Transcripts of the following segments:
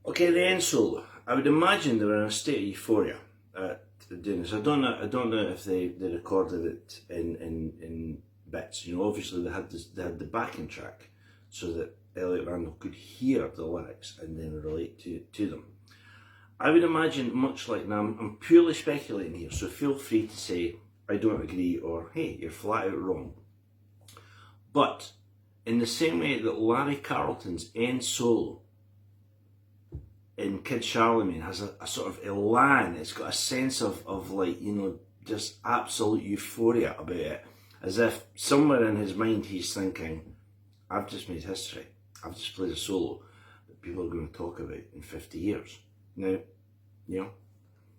Okay, the end solo. I would imagine they were in a state of euphoria doing this. I don't know if they recorded it in bits. You know, obviously they had the backing track so that Elliott Randall could hear the lyrics and then relate to them. I would imagine much like, now I'm purely speculating here, so feel free to say I don't agree or hey, you're flat out wrong. But in the same way that Larry Carlton's end solo in Kid Charlemagne has a sort of elan, it's got a sense of like, you know, just absolute euphoria about it, as if somewhere in his mind he's thinking, I've just made history, I've just played a solo that people are going to talk about in 50 years. Now, you know,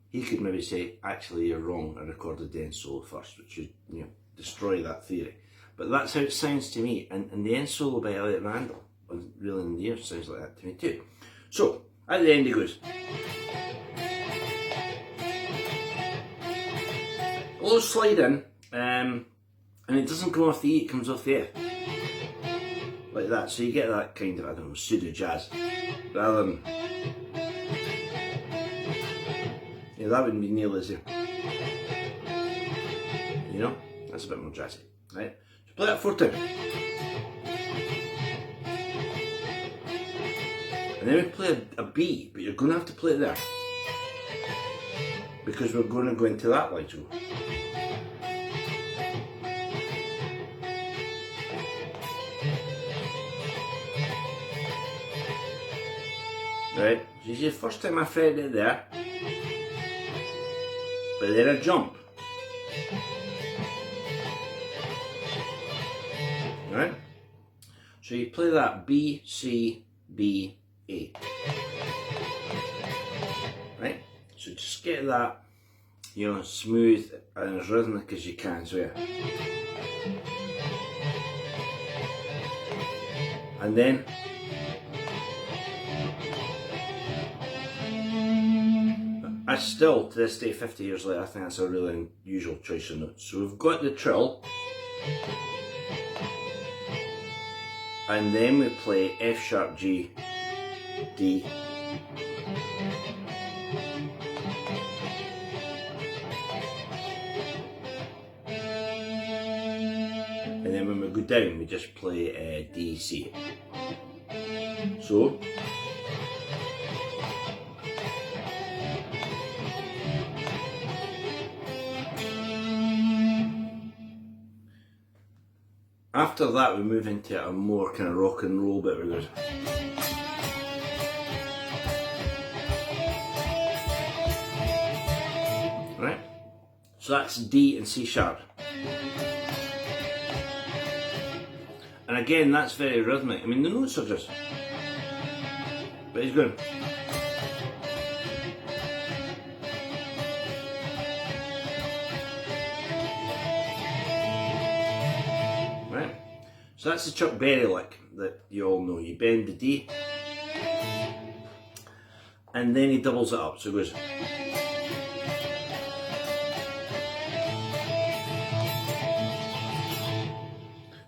he could maybe say, actually you're wrong, I recorded the end solo first, which would, you know, destroy that theory. But that's how it sounds to me, and the end solo by Elliott Randall, really in the ear, sounds like that to me too. So, at the end he goes. A little slide in, and it doesn't come off the E, it comes off the F. Like that, so you get that kind of, I don't know, pseudo jazz, rather than, yeah, that wouldn't be nearly as, you know, that's a bit more jazzy, right? So play that 4 times. And then we play a B, but you're going to have to play it there, because we're going to go into that line too. Right, so you see the first time I fretted it there, but then I jump. Right, so you play that B, C, B, A. Right, so just get that, you know, smooth and as rhythmic as you can. So yeah, and then I still, to this day, 50 years later, I think that's a really unusual choice of notes. So we've got the trill, and then we play F sharp, G, D, and then when we go down we just play D, C. So after that we move into a more kind of rock and roll bit where it goes. Right? So that's D and C sharp. And again, that's very rhythmic. I mean, the notes are just, but he's going. Right? So that's the Chuck Berry lick that you all know. You bend the D, and then he doubles it up. So it goes.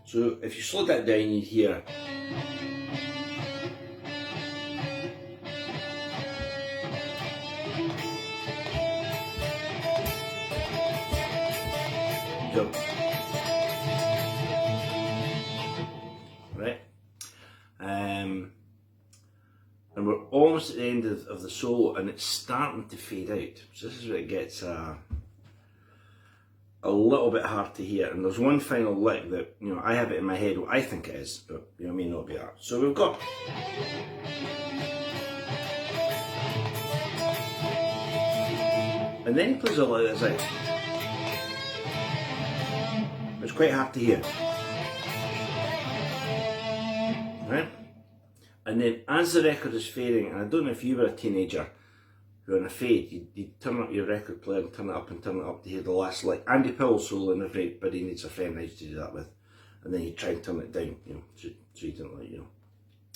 So if you slow that down, you'd hear. Jump. Right? And we're almost at the end of the solo, and it's starting to fade out. So this is where it gets a little bit hard to hear, and there's one final lick that, you know, I have it in my head what I think it is, but you know, it may not be that. So we've got, and then he plays a lot of this out. It's quite hard to hear. Right? And then as the record is fading, and I don't know if you were a teenager who on a fade, you'd turn up your record player and turn it up and turn it up to hear the last lick. Andy Powell solo in Everybody Needs a Friend I used to do that with. And then you try and turn it down, you know, so you didn't, like, you know,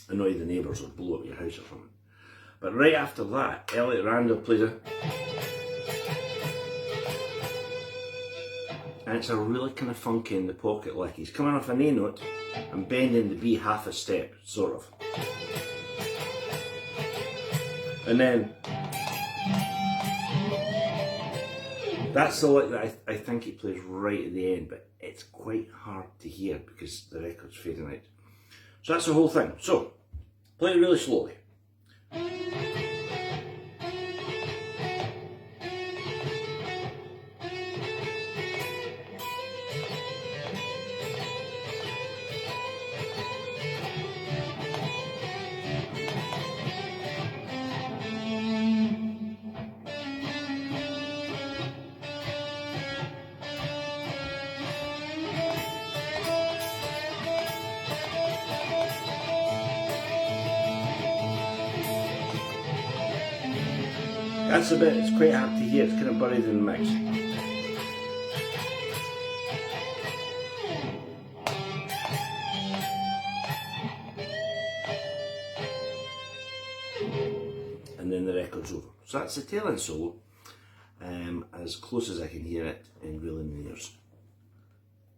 annoy the neighbours or blow up your house or something. But right after that, Elliott Randall plays a, and it's a really kind of funky in the pocket lick. He's coming off an A note and bending the B half a step, sort of. And then that's the lick that I think it plays right at the end, but it's quite hard to hear because the record's fading out. So that's the whole thing. So, play it really slowly. That's a bit, it's quite hard to hear, it's kind of buried in the mix. And then the record's over. So that's the tail end solo, as close as I can hear it in real in the ears.